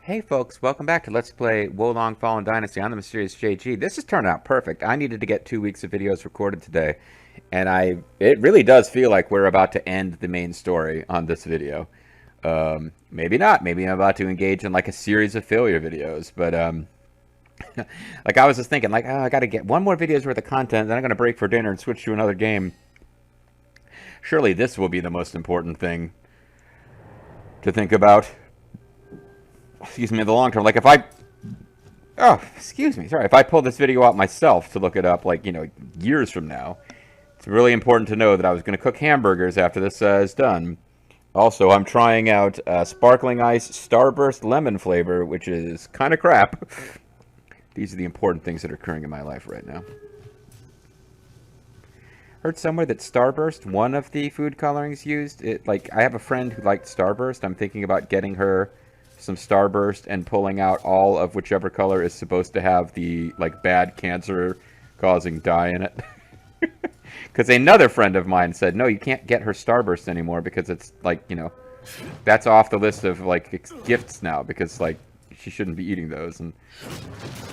Hey folks, welcome back to Let's Play Wolong Fallen Dynasty. I'm the Mysterious JG. This has turned out perfect. I needed to get 2 weeks of videos recorded today, and it really does feel like we're about to end the main story on this video. Maybe not. Maybe I'm about to engage in like a series of failure videos, but like I was just thinking, like, oh, I got to get one more video's worth of content, then I'm going to break for dinner and switch to another game. Surely this will be the most important thing to think about. Excuse me, in the long term. Like if I if I pull this video out myself to look it up, like, years from now, it's really important to know that I was going to cook hamburgers after this is done. Also, I'm trying out Sparkling Ice Starburst Lemon flavor, which is kind of crap. These are the important things that are occurring in my life right now. Heard somewhere that Starburst, one of the food colorings used, I have a friend who liked Starburst. I'm thinking about getting her some Starburst and pulling out all of whichever color is supposed to have the bad cancer causing dye in it. Because another friend of mine said, no, you can't get her Starburst anymore because it's that's off the list of gifts now, because she shouldn't be eating those. And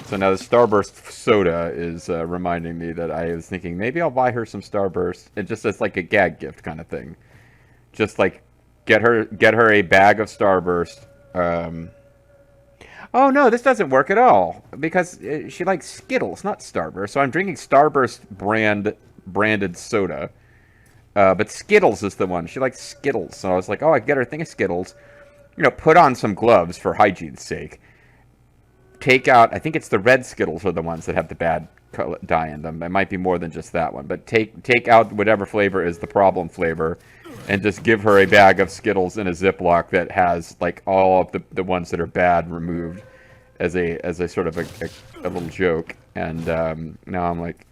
so now the Starburst soda is reminding me that I was thinking maybe I'll buy her some Starburst, and just as like a gag gift kind of thing. Just get her a bag of Starburst. Oh no, this doesn't work at all, because she likes Skittles, not Starburst. So I'm drinking Starburst branded soda, but Skittles is the one. She likes Skittles, so I was like, oh, I can get her a thing of Skittles. Put on some gloves for hygiene's sake. Take out, I think it's the red Skittles are the ones that have the bad dye in them. It might be more than just that one, but take out whatever flavor is the problem flavor, and just give her a bag of Skittles in a Ziploc that has all of the ones that are bad removed, as a sort of a little joke. And now I'm like,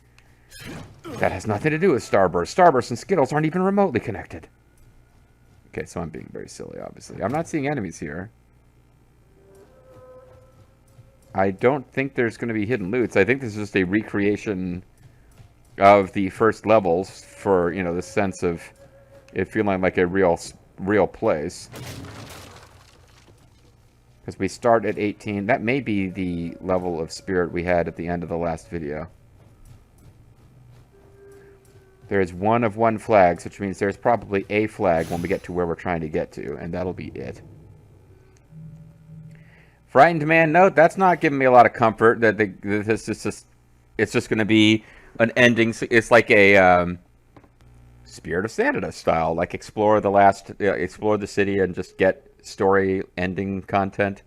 that has nothing to do with Starburst. Starburst and Skittles aren't even remotely connected. Okay, so I'm being very silly, obviously. I'm not seeing enemies here. I don't think there's going to be hidden loots. I think this is just a recreation of the first levels for, the sense of it feeling like a real place. Because we start at 18. That may be the level of spirit we had at the end of the last video. There is one of one flags, which means there's probably a flag when we get to where we're trying to get to, and that'll be it. Frightened man, note, that's not giving me a lot of comfort. That this is just, it's just going to be an ending. It's like a Spirit of Sanita style, explore the city and just get story ending content.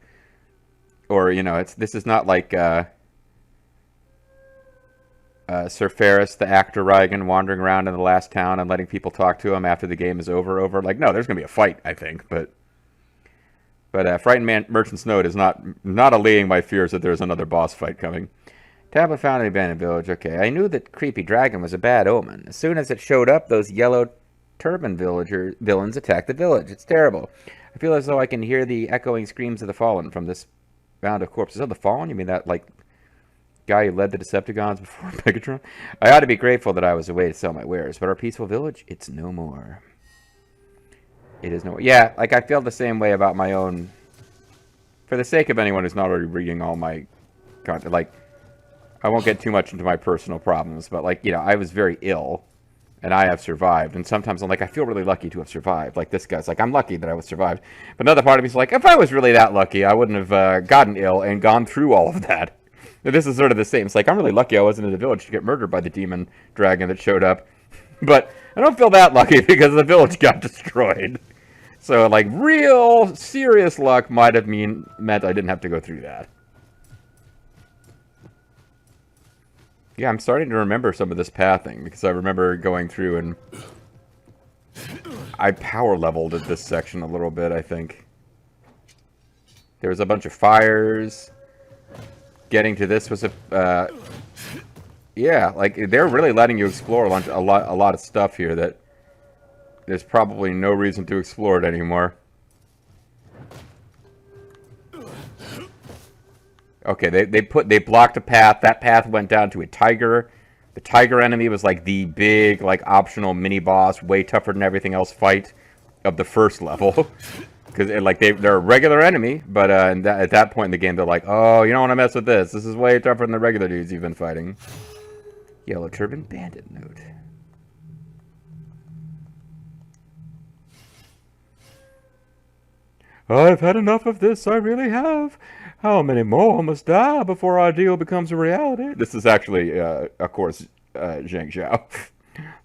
Or this is not like Sir Ferris, the actor Reigen, wandering around in the last town and letting people talk to him after the game is over. No, there's going to be a fight, I think, but Frightened Man Merchant's Note is not allaying my fears that there's another boss fight coming. Tablet found in the abandoned village. Okay, I knew that creepy dragon was a bad omen. As soon as it showed up, those yellow turban villains attacked the village. It's terrible. I feel as though I can hear the echoing screams of the fallen from this mound of corpses. Oh, the fallen? You mean that guy who led the Decepticons before Megatron? I ought to be grateful that I was away to sell my wares, but our peaceful village, it's no more. It is no more. Yeah, I feel the same way about my own. For the sake of anyone who's not already reading all my content, I won't get too much into my personal problems, but I was very ill, and I have survived. And sometimes I'm I feel really lucky to have survived. This guy's I'm lucky that I was survived. But another part of me is if I was really that lucky, I wouldn't have gotten ill and gone through all of that. And this is sort of the same. It's I'm really lucky I wasn't in the village to get murdered by the demon dragon that showed up. But I don't feel that lucky because the village got destroyed. So, real serious luck might have meant I didn't have to go through that. Yeah, I'm starting to remember some of this pathing, because I remember going through and I power leveled at this section a little bit, I think. There was a bunch of fires. Getting to this was yeah, they're really letting you explore a lot of stuff here that there's probably no reason to explore it anymore. Okay, they blocked a path. That path went down to a tiger. The tiger enemy was the big optional mini boss, way tougher than everything else fight of the first level. because like they're a regular enemy, but at that point in the game, they're like, oh, you don't want to mess with this. This is way tougher than the regular dudes you've been fighting. Yellow Turban Bandit note. I've had enough of this, I really have. How many more must die before our deal becomes a reality? This is actually, of course, Zhang Zhao.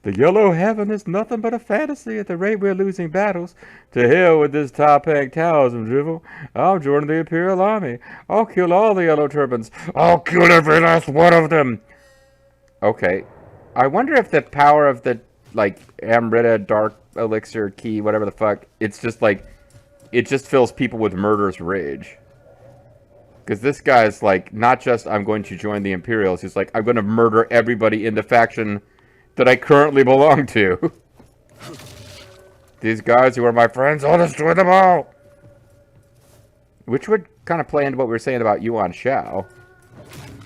The yellow heaven is nothing but a fantasy at the rate we're losing battles. To hell with this top-hang Taoism drivel. I'll join the Imperial Army. I'll kill all the yellow turbans. I'll kill every last one of them. Okay. I wonder if the power of the, like, Amrita Dark Elixir Key, whatever the fuck, it's just like, it just fills people with murderous rage. Because this guy's like, not just I'm going to join the Imperials, he's like, I'm going to murder everybody in the faction that I currently belong to. These guys who are my friends, I'll destroy them all. Which would kind of play into what we were saying about Yuan Shao.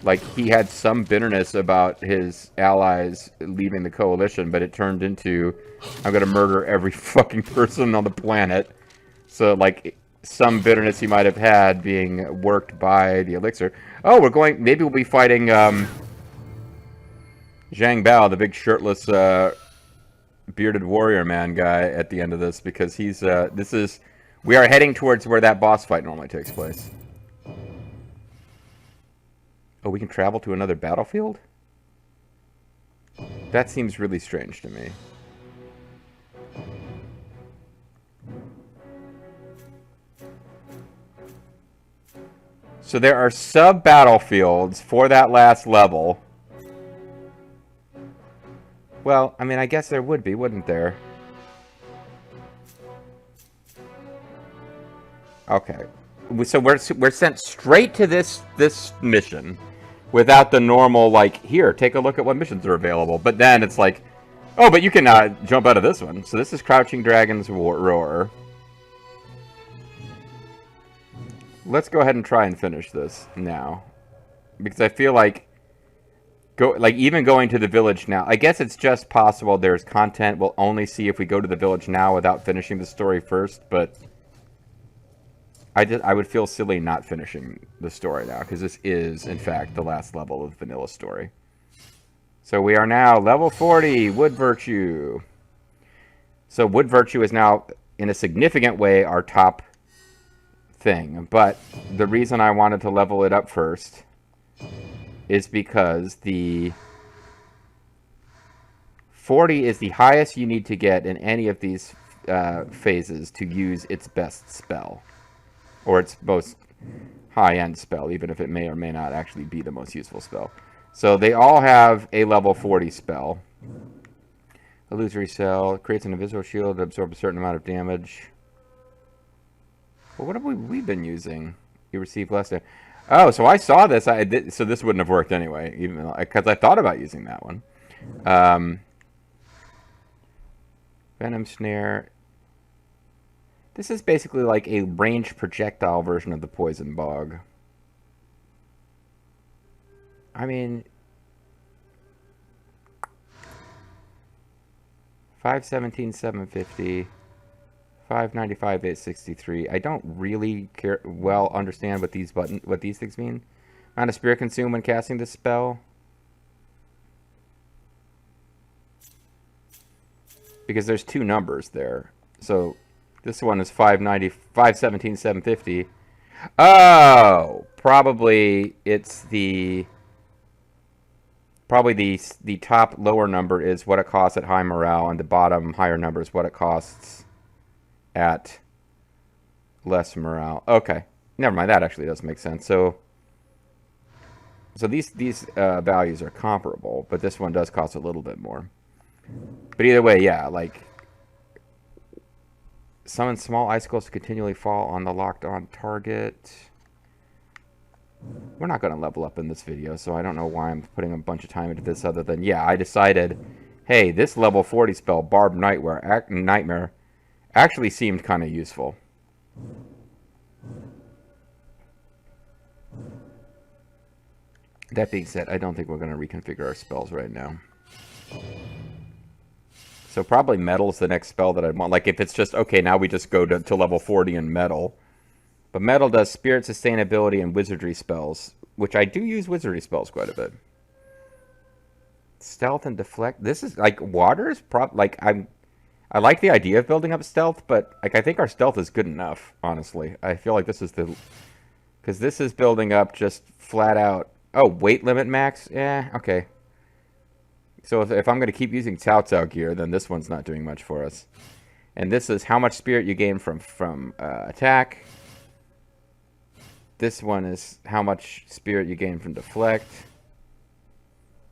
Like, he had some bitterness about his allies leaving the coalition, but it turned into, I'm going to murder every fucking person on the planet. So, like, some bitterness he might have had being worked by the elixir. Oh, we're going, maybe we'll be fighting, Zhang Bao, the big shirtless, bearded warrior man guy at the end of this, because he's, we are heading towards where that boss fight normally takes place. Oh, we can travel to another battlefield? That seems really strange to me. So there are sub-battlefields for that last level. Well, I mean, I guess there would be, wouldn't there? Okay. So we're sent straight to this mission without the normal, like, here, take a look at what missions are available. But then it's like, oh, but you can jump out of this one. So this is Crouching Dragon's Roar. Let's go ahead and try and finish this now. Because I feel like, even going to the village now, I guess it's just possible there's content we'll only see if we go to the village now without finishing the story first, but I would feel silly not finishing the story now, because this is, in fact, the last level of the vanilla story. So we are now level 40, Wood Virtue. So Wood Virtue is now, in a significant way, our top thing. But the reason I wanted to level it up first is because the 40 is the highest you need to get in any of these phases to use its best spell. Or its most high-end spell, even if it may or may not actually be the most useful spell. So they all have a level 40 spell. Illusory Cell creates an invisible shield that absorbs a certain amount of damage. Well, what have we been using? You receive less damage. Oh, so I saw this. So this wouldn't have worked anyway, even because I thought about using that one. Venom Snare. This is basically like a ranged projectile version of the Poison Bog. I mean, 517, 750, 595, 863. I don't really understand what these things mean. Amount of spirit consumed when casting this spell. Because there's two numbers there. So this one is 590, 517, 750. Oh, probably it's the top lower number is what it costs at high morale, and the bottom higher number is what it costs at less morale. Okay, never mind. That actually does make sense. So these values are comparable, but this one does cost a little bit more. But either way, yeah, like, summon small icicles to continually fall on the locked-on target. We're not going to level up in this video, so I don't know why I'm putting a bunch of time into this other than, yeah, I decided, hey, this level 40 spell, Barbed Nightmare, actually seemed kind of useful. That being said, I don't think we're going to reconfigure our spells right now. So probably metal's the next spell that I'd want. Like if it's just, okay, now we just go to level 40 in metal. But metal does spirit sustainability and wizardry spells, which I do use wizardry spells quite a bit. Stealth and deflect. This is like water is like I like the idea of building up stealth, but like I think our stealth is good enough, honestly. I feel like this is because this is building up just flat out. Oh, weight limit max? Yeah, okay. So if I'm going to keep using Cao Cao gear, then this one's not doing much for us. And this is how much spirit you gain from attack. This one is how much spirit you gain from deflect.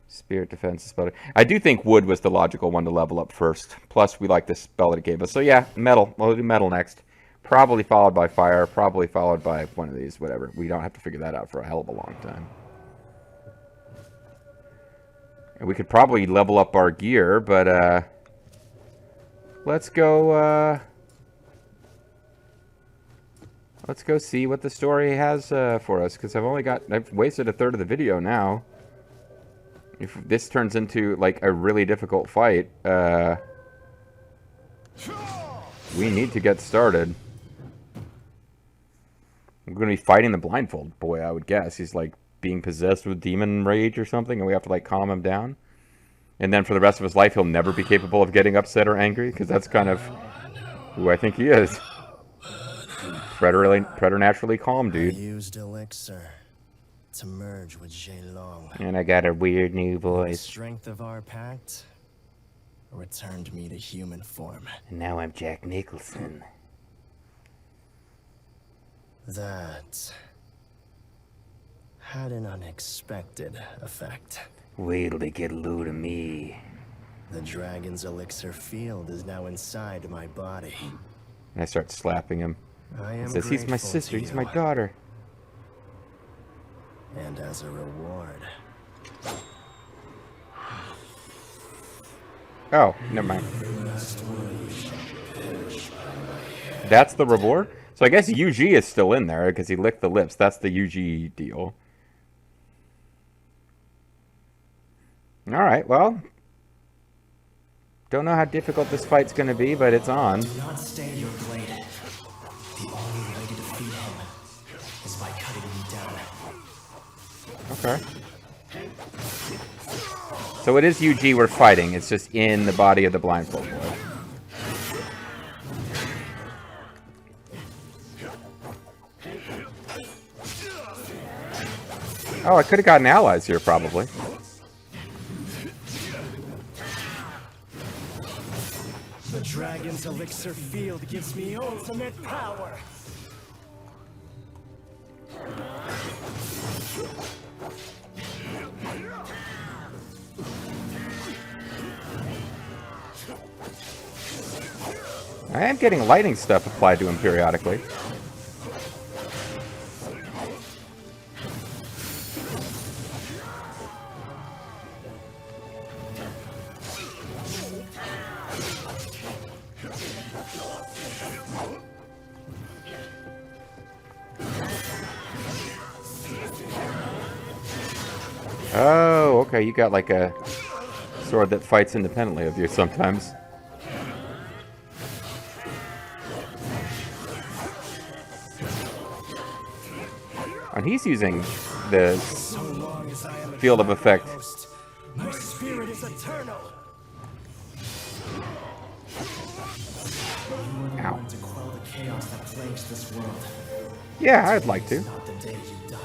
Spirit defense is better. I do think wood was the logical one to level up first. Plus, we like the spell that it gave us. So yeah, metal. We'll do metal next. Probably followed by fire. Probably followed by one of these. Whatever. We don't have to figure that out for a hell of a long time. And we could probably level up our gear, but let's go see what the story has for us, because I've wasted a third of the video now. If this turns into like a really difficult fight, we need to get started. We're going to be fighting the Blindfold boy, I would guess. He's like being possessed with demon rage or something, and we have to like calm him down. And then for the rest of his life, he'll never be capable of getting upset or angry, because that's kind of who I think he is. Preternaturally calm, dude. I used elixir to merge with Long. And I got a weird new voice. The strength of our pact returned me to human form. And now I'm Jack Nicholson. That had an unexpected effect. Wait till they get a load of me. The dragon's elixir field is now inside my body. And I start slapping him. He says, he's my sister, he's my daughter. And as a reward... Oh, never mind. That's the reward? So I guess UG is still in there, because he licked the lips. That's the UG deal. Alright, well. Don't know how difficult this fight's going to be, but it's on. Do not stay your blade. The only way to defeat him is by cutting me down. Okay. So it is UG we're fighting. It's just in the body of the Blindfold boy. Oh, I could have gotten allies here, probably. The dragon's elixir field gives me ultimate power. I am getting lightning stuff applied to him periodically. Oh, okay, you got like a sword that fights independently of you sometimes. And he's using the field of effect. My spirit is eternal. Ow. To quell the chaos that plagues this world. Yeah, I'd like to. Not the day you die.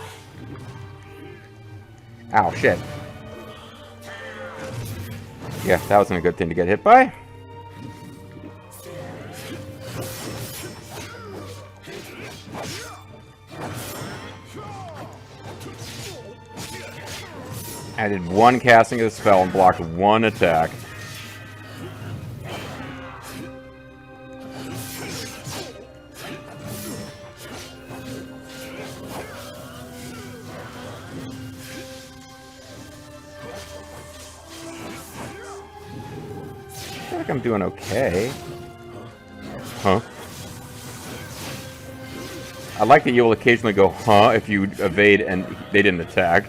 Ow, shit. Yeah, that wasn't a good thing to get hit by. I did one casting of the spell and blocked one attack. I feel like I'm doing okay. Huh? I like that you will occasionally go, huh, if you evade and they didn't attack.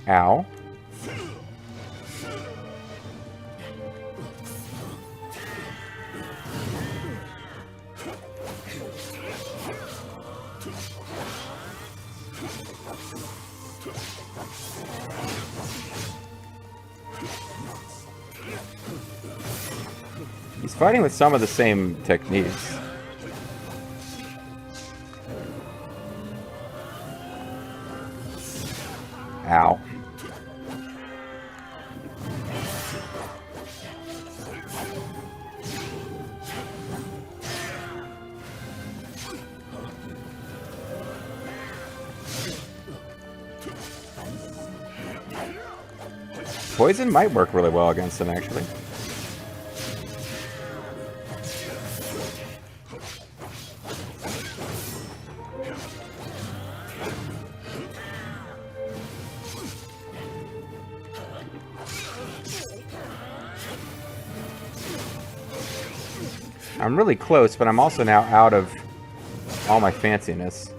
Ow. He's fighting with some of the same techniques. Ow. Poison might work really well against him, actually. I'm really close, but I'm also now out of all my fanciness.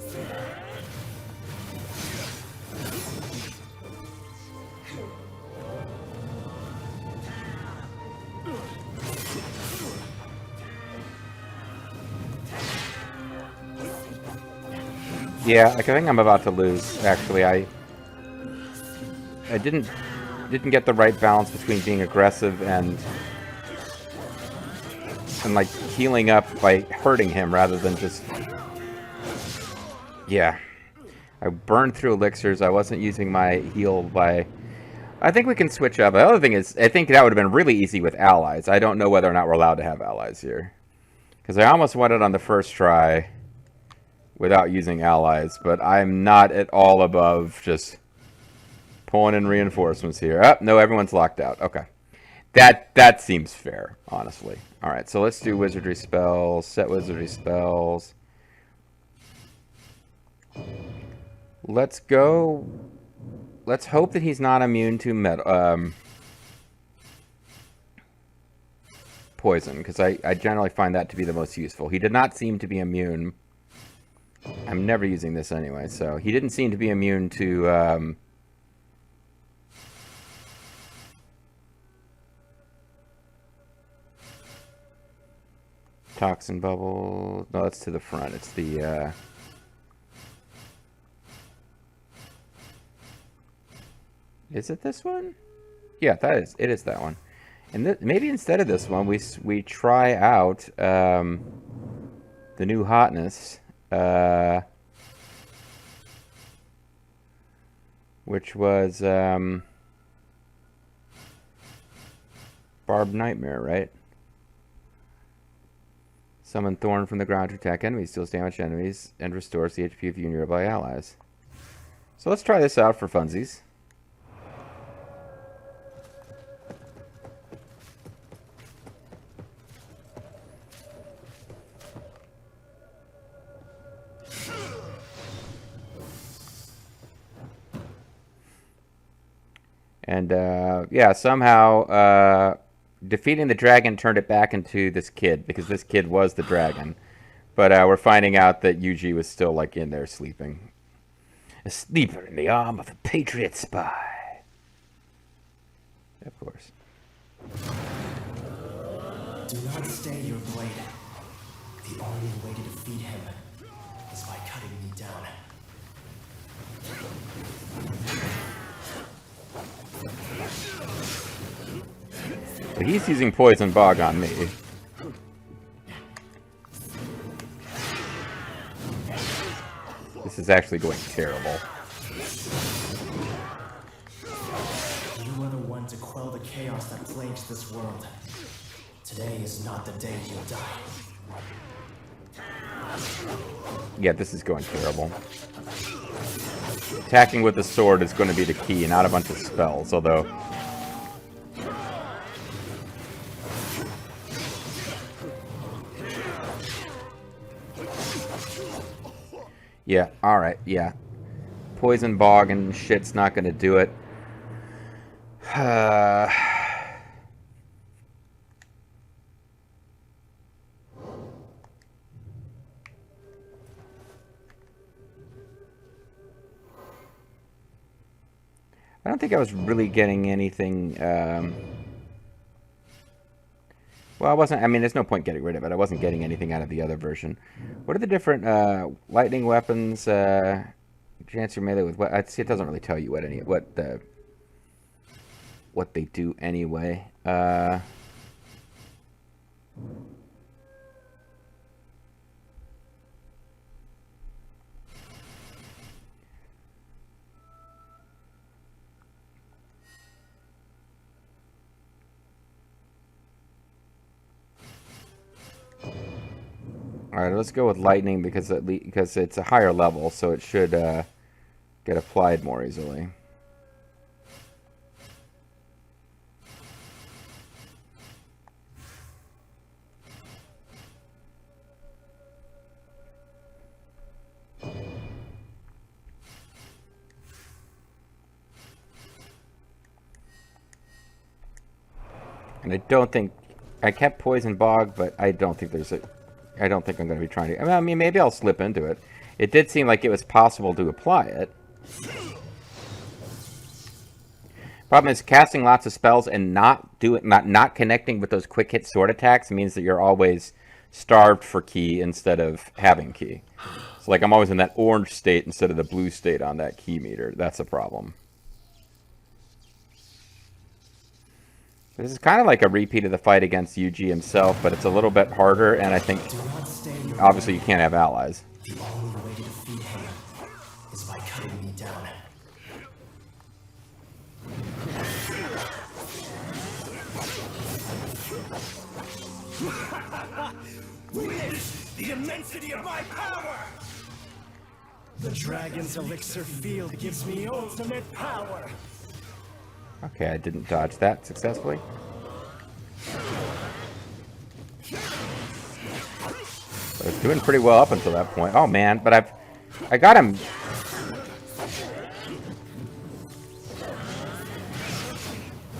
Yeah, like I think I'm about to lose. Actually, I didn't get the right balance between being aggressive and like healing up by hurting him rather than just... Yeah. I burned through elixirs. I wasn't using my heal by... I think we can switch up. The other thing is, I think that would have been really easy with allies. I don't know whether or not we're allowed to have allies here. Because I almost won it on the first try without using allies, but I'm not at all above just pulling in reinforcements here. Oh, no, everyone's locked out. Okay. That seems fair, honestly. Alright, so let's do wizardry spells, set wizardry spells. Let's go... Let's hope that he's not immune to poison, because I generally find that to be the most useful. He did not seem to be immune. I'm never using this anyway, so he didn't seem to be immune to... Toxin bubble. No, that's to the front. It's the Is it this one? Yeah, that is. It is that one. And maybe instead of this one, we try out the new hotness, which was Barbed Nightmare, right? Summon Thorn from the ground to attack enemies, deals damage to enemies, and restores the HP of your nearby allies. So let's try this out for funsies. And, yeah, somehow, defeating the dragon turned it back into this kid, because this kid was the dragon. But, we're finding out that Yuji was still, like, in there sleeping. A sleeper in the arm of a patriot spy. Of course. Do not stay your blade. The only way to defeat him is by cutting me down. So he's using Poison Bog on me. This is actually going terrible. You are the one to quell the chaos that plagues this world. Today is not the day you die. Yeah, this is going terrible. Attacking with the sword is going to be the key, not a bunch of spells, although... Yeah, alright, yeah. Poison Bog and shit's not gonna do it. I don't think I was really getting anything. Well, I wasn't. I mean, there's no point getting rid of it. I wasn't getting anything out of the other version. What are the different lightning weapons? Chance your melee with what? See, it doesn't really tell you what they do anyway. All right, let's go with lightning because it's a higher level, so it should get applied more easily. And I don't think I kept Poison Bog, but I don't think there's a. I don't think I'm going to be trying to. I mean, maybe I'll slip into it. It did seem like it was possible to apply it. Problem is, casting lots of spells and not connecting with those quick hit sword attacks means that you're always starved for ki instead of having ki. So, like, I'm always in that orange state instead of the blue state on that ki meter. That's a problem. This is kind of like a repeat of the fight against Yuji himself, but it's a little bit harder, and I think, obviously, you can't have allies. The only way to defeat him is by cutting me down. Witness the immensity of my power! The dragon's elixir field gives me ultimate power! Okay, I didn't dodge that successfully. I was doing pretty well up until that point. Oh man, but I got him.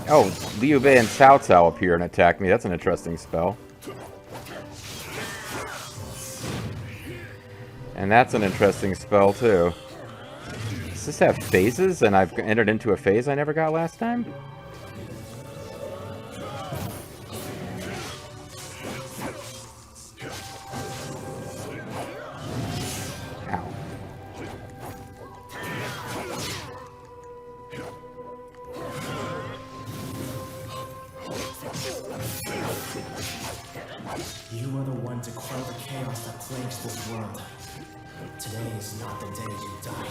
Oh, Liu Bei and Cao Cao appear and attack me. That's an interesting spell. And that's an interesting spell too. Does this have phases, and I've entered into a phase I never got last time? Ow. You are the one to quell the chaos that plagues this world. Today is not the day you die.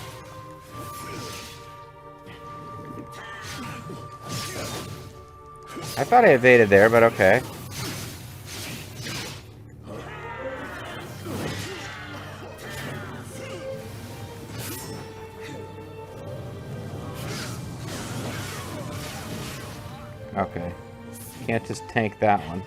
I thought I evaded there, but okay. Okay. Can't just tank that one.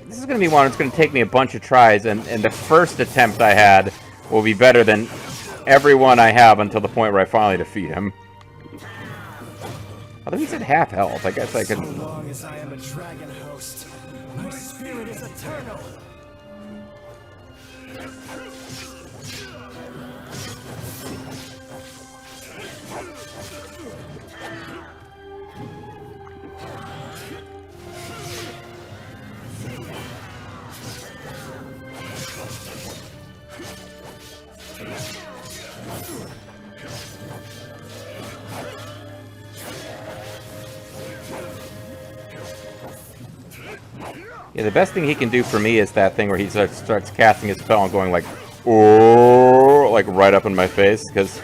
This is going to be one that's going to take me a bunch of tries, and the first attempt I had will be better than every one I have until the point where I finally defeat him. Although he's at half health, I guess I could... So long as I am a dragon host, my spirit is eternal. Yeah, the best thing he can do for me is that thing where he starts casting his spell and going like, oh, like right up in my face, because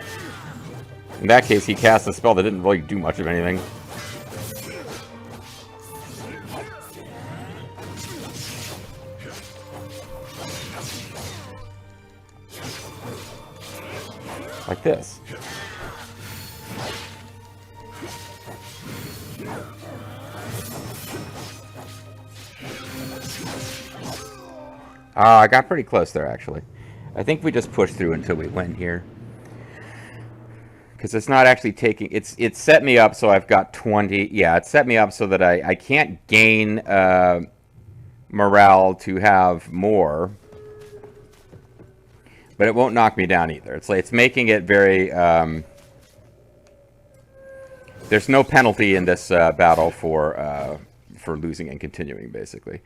in that case he cast a spell that didn't really do much of anything. Like this. I got pretty close there, actually. I think we just pushed through until we win here. Because it's not actually taking... It's set me up so I've got 20... Yeah, it set me up so that I can't gain morale to have more. But it won't knock me down either. It's like, it's making it very... there's no penalty in this battle for losing and continuing, basically.